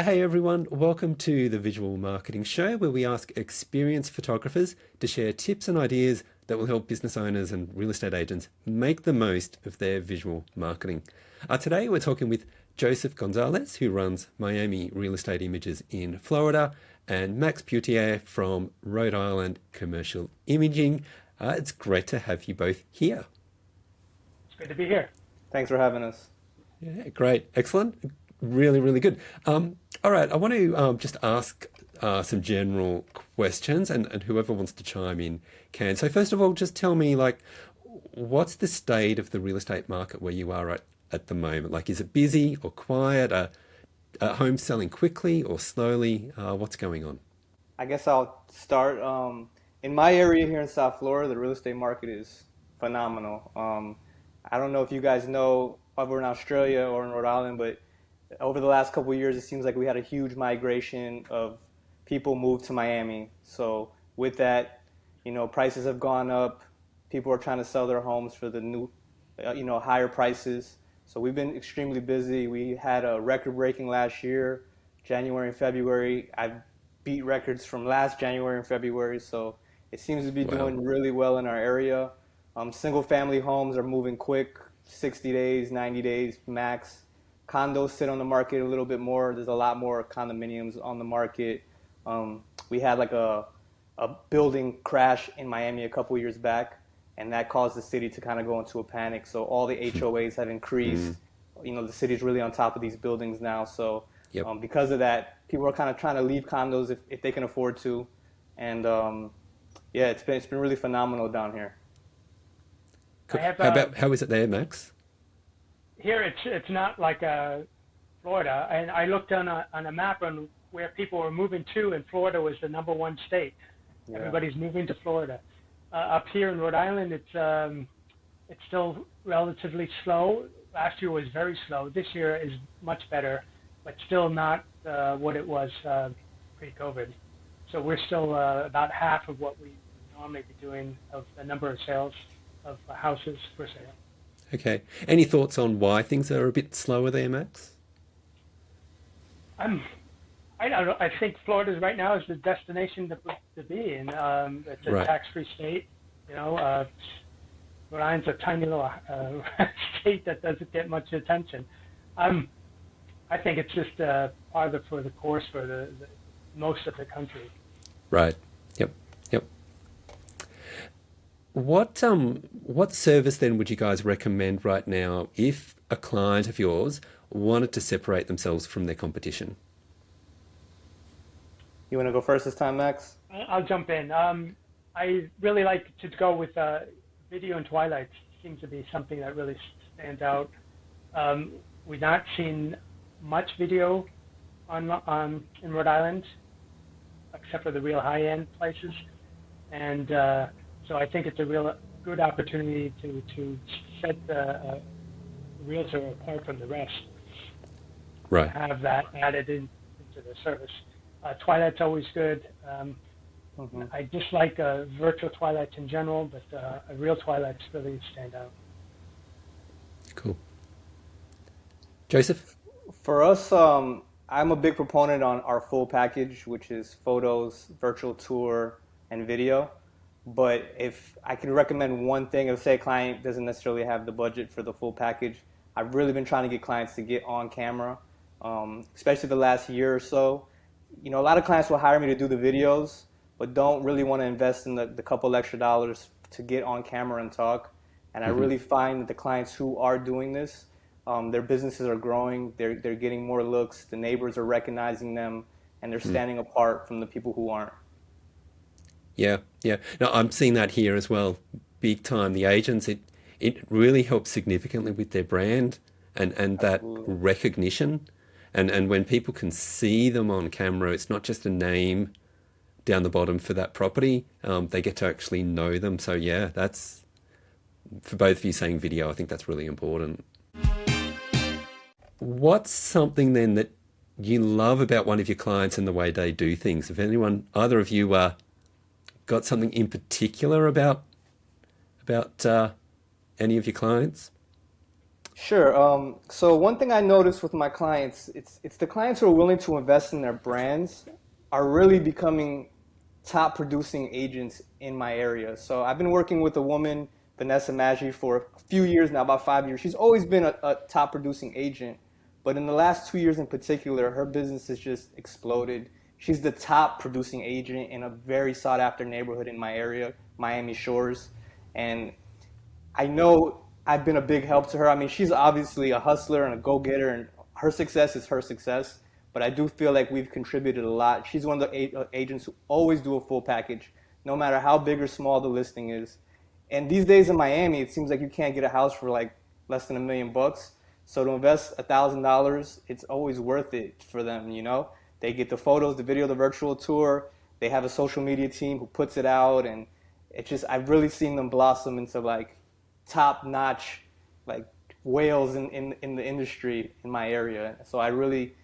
Hey everyone, welcome to the Visual Marketing Show where we ask experienced photographers to share tips and ideas that will help business owners and real estate agents make the most of their visual marketing. Today we're talking with Joseph Gonzalez, who runs Miami Real Estate Images in Florida, and Max Putier from Rhode Island Commercial Imaging. It's great to have you both here. It's good to be here. Thanks for having us. Yeah, great. Excellent. Really, really good. All right, I want to just ask some general questions, and whoever wants to chime in can. So first of all, just tell me, like, what's the state of the real estate market where you are at the moment? Like, is it busy or quiet? Are homes selling quickly or slowly? What's going on? I guess I'll start. In my area here in South Florida, the real estate market is phenomenal. I don't know if you guys know over in Australia or in Rhode Island, but over the last couple of years, it seems like we had a huge migration of people move to Miami. So with that, prices have gone up. People are trying to sell their homes for the new, higher prices. So we've been extremely busy. We had a record-breaking last year, January and February. I beat records from last January and February. So it seems to be Wow. doing really well in our area. Single-family homes are moving quick, 60 days, 90 days max. Condos sit on the market a little bit more. There's a lot more condominiums on the market. We had like a building crash in Miami a couple years back, and that caused the city to kind of go into a panic. So all the HOAs have increased. The city's really on top of these buildings now. So Yep. because of that, people are kind of trying to leave condos if they can afford to. And yeah, it's been really phenomenal down here. I have How is it there, Max? Here. It's not like Florida, and I looked on a map on where people were moving to, and Florida was the number one state. Yeah. Everybody's moving to Florida. Up here in Rhode Island, it's still relatively slow. Last year was very slow. This year is much better, but still not what it was pre-COVID. So we're still about half of what we normally be doing of the number of sales of houses for sale. Okay. Any thoughts on why things are a bit slower there, Max? I'm, I don't know. I think Florida right now is the destination to be in. It's a Right. tax-free state. Rhode Island's a tiny little state that doesn't get much attention. I think it's just part of for the course for the most of the country. Right. Yep. Yep. What service then would you guys recommend right now if a client of yours wanted to separate themselves from their competition? You want to go first this time, Max? I'll jump in. I really like to go with video and twilight. Seems to be something that really stands out. We've not seen much video in Rhode Island, except for the real high-end places, and so I think it's a real good opportunity to set the realtor apart from the rest. Right. Have that added into the service. Twilight's always good. Mhm. I dislike virtual twilights in general, but a real twilight's really stand out. Cool. Joseph? For us, I'm a big proponent on our full package, which is photos, virtual tour, and video. But if I could recommend one thing, if say a client doesn't necessarily have the budget for the full package, I've really been trying to get clients to get on camera, especially the last year or so. A lot of clients will hire me to do the videos, but don't really want to invest in the couple extra dollars to get on camera and talk. And I really find that the clients who are doing this, their businesses are growing, they're getting more looks, the neighbors are recognizing them, and they're standing apart from the people who aren't. Yeah, yeah. No, I'm seeing that here as well. Big time. The agents, it really helps significantly with their brand and that Absolutely. recognition. And when people can see them on camera, it's not just a name down the bottom for that property. They get to actually know them. So yeah, that's for both of you saying video, I think that's really important. What's something then that you love about one of your clients and the way they do things? If anyone, either of you, got something in particular about any of your clients? Sure. So one thing I noticed with my clients, it's the clients who are willing to invest in their brands are really becoming top producing agents in my area. So I've been working with a woman, Vanessa Maggi, for a few years now, about 5 years. She's always been a top producing agent, but in the last 2 years in particular, her business has just exploded. She's the top producing agent in a very sought after neighborhood in my area, Miami Shores, and I know I've been a big help to her. I mean, she's obviously a hustler and a go-getter, and her success is her success. But I do feel like we've contributed a lot. She's one of the agents who always do a full package, no matter how big or small the listing is. And these days in Miami, it seems like you can't get a house for like less than $1 million. So to invest $1,000, it's always worth it for them. You know, they get the photos, the video, the virtual tour. They have a social media team who puts it out, and it's just I've really seen them blossom into like top notch like whales in the industry in my area. So I really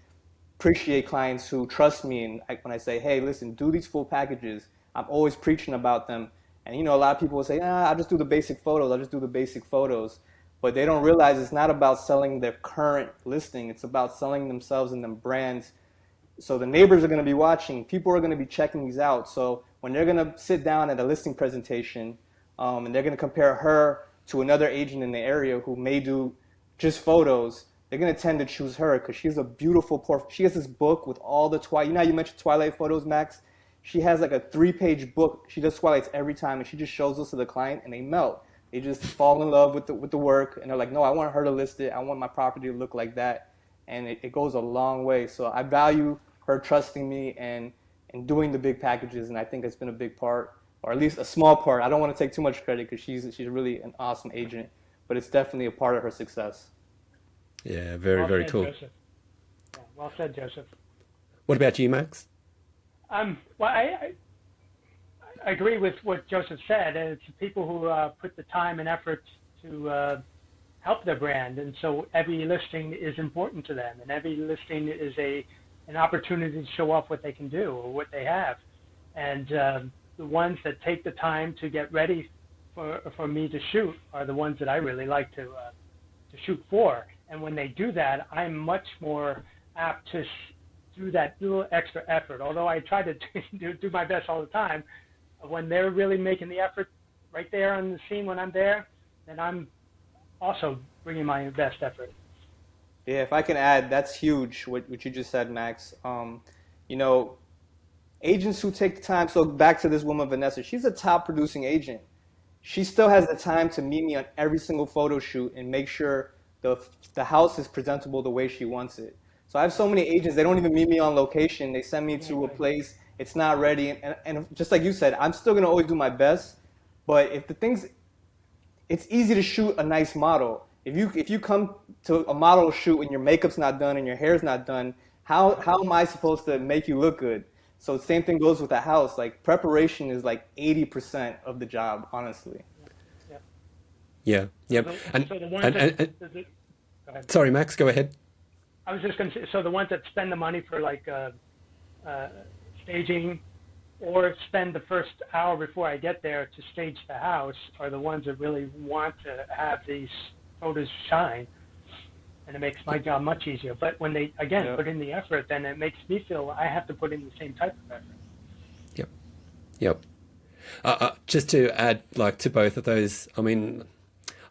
appreciate clients who trust me and when I say, hey, listen, do these full packages. I'm always preaching about them. And you know, a lot of people will say, I'll just do the basic photos. I'll just do the basic photos. But they don't realize it's not about selling their current listing. It's about selling themselves and them brands. So the neighbors are going to be watching. People are going to be checking these out. So when they're going to sit down at a listing presentation and they're going to compare her to another agent in the area who may do just photos, they're going to tend to choose her because she's a beautiful she has this book with all the you know how you mentioned twilight photos, Max? She has like a 3-page book. She does twilights every time, and she just shows those to the client, and they melt. They just fall in love with the work, and they're like, no, I want her to list it. I want my property to look like that, and it goes a long way. So I value her trusting me and doing the big packages, and I think it's been a big part, or at least a small part. I don't want to take too much credit because she's really an awesome agent, but it's definitely a part of her success. Yeah, very, Well very said, cool. Joseph. Yeah, well said, Joseph. What about you, Max? Well, I agree with what Joseph said. It's people who put the time and effort to help their brand, and so every listing is important to them, and every listing is an opportunity to show off what they can do or what they have. And the ones that take the time to get ready for me to shoot are the ones that I really like to shoot for. And when they do that, I'm much more apt to do that little extra effort. Although I try to do my best all the time, when they're really making the effort right there on the scene when I'm there, then I'm also bringing my best effort. Yeah, if I can add, that's huge what you just said, Max. You know, agents who take the time, so back to this woman, Vanessa, she's a top producing agent. She still has the time to meet me on every single photo shoot and make sure the house is presentable the way she wants it. So I have so many agents, they don't even meet me on location. They send me to a place, it's not ready. And just like you said, I'm still going to always do my best. But if the things, it's easy to shoot a nice model. If you come to a model shoot and your makeup's not done and your hair's not done, how am I supposed to make you look good? So the same thing goes with a house. Like preparation is like 80% of the job, honestly. Yeah. Yeah, So yep. the ones And, that, and, and go ahead. sorry, Max, go ahead. I was just going to say, so the ones that spend the money for like staging or spend the first hour before I get there to stage the house are the ones that really want to have these photos shine, and it makes my job much easier. But when they, again, put in the effort, then it makes me feel I have to put in the same type of effort. Yep, yep. Just to add, like to both of those, I mean,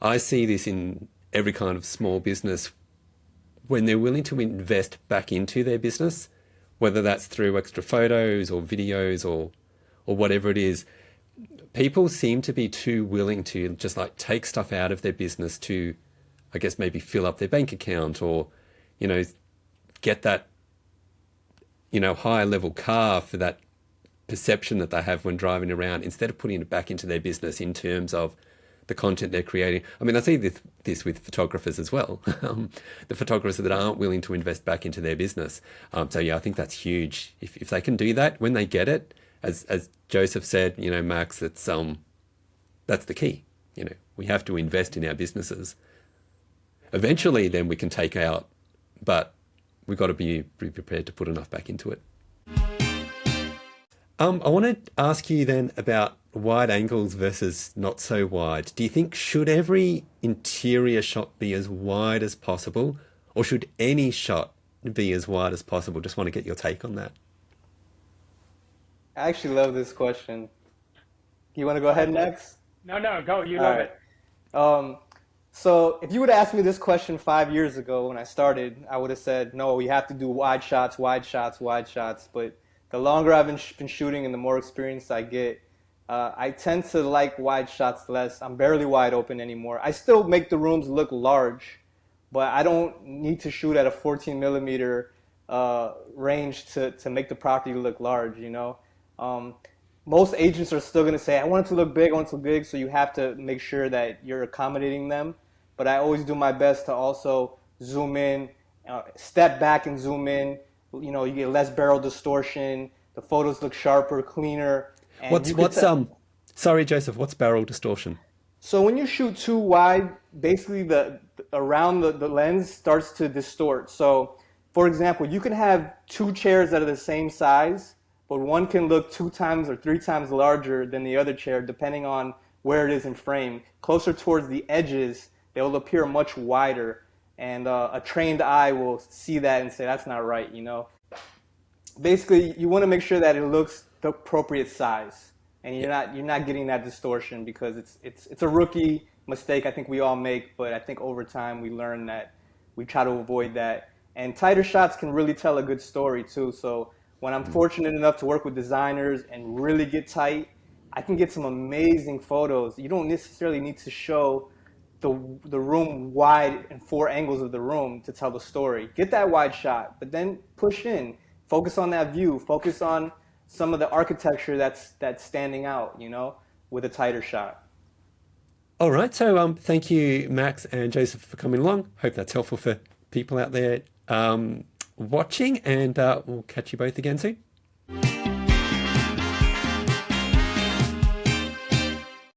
I see this in every kind of small business when they're willing to invest back into their business, whether that's through extra photos or videos or whatever it is. People seem to be too willing to just like take stuff out of their business to, I guess, maybe fill up their bank account or, you know, get that, you know, higher level car for that perception that they have when driving around instead of putting it back into their business in terms of the content they're creating. I mean, I see this with photographers as well. The photographers that aren't willing to invest back into their business. So yeah, I think that's huge. If they can do that when they get it, as Joseph said, you know, Max, that's the key. You know, we have to invest in our businesses. Eventually, then we can take out, but we've got to be prepared to put enough back into it. I want to ask you then about wide angles versus not so wide. Do you think should every interior shot be as wide as possible, or should any shot be as wide as possible? Just want to get your take on that. I actually love this question. You want to go ahead next? No, go. You All love right. it. Um, so if you would have asked me this question 5 years ago when I started, I would have said, no, we have to do wide shots, wide shots, wide shots. But the longer I've been shooting and the more experience I get, I tend to like wide shots less. I'm barely wide open anymore. I still make the rooms look large, but I don't need to shoot at a 14 millimeter range to make the property look large, you know? Most agents are still going to say, I want it to look big, I want it to look big, so you have to make sure that you're accommodating them. But I always do my best to also zoom in, step back and zoom in. You know, you get less barrel distortion, the photos look sharper, cleaner. And sorry, Joseph, what's barrel distortion? So when you shoot too wide, basically around the lens starts to distort. So for example, you can have two chairs that are the same size, but one can look 2 times or 3 times larger than the other chair, depending on where it is in frame. Closer towards the edges, they'll appear much wider, and a trained eye will see that and say, that's not right, you know? Basically, you want to make sure that it looks the appropriate size, and you're not getting that distortion, because it's a rookie mistake I think we all make, but I think over time we learn that we try to avoid that. And tighter shots can really tell a good story too. So when I'm fortunate enough to work with designers and really get tight, I can get some amazing photos. You don't necessarily need to show the room wide and 4 angles of the room to tell the story. Get that wide shot, but then push in. Focus on that view. Focus on some of the architecture that's standing out, you know, with a tighter shot. All right. So thank you, Max and Joseph, for coming along. Hope that's helpful for people out there watching, and we'll catch you both again soon.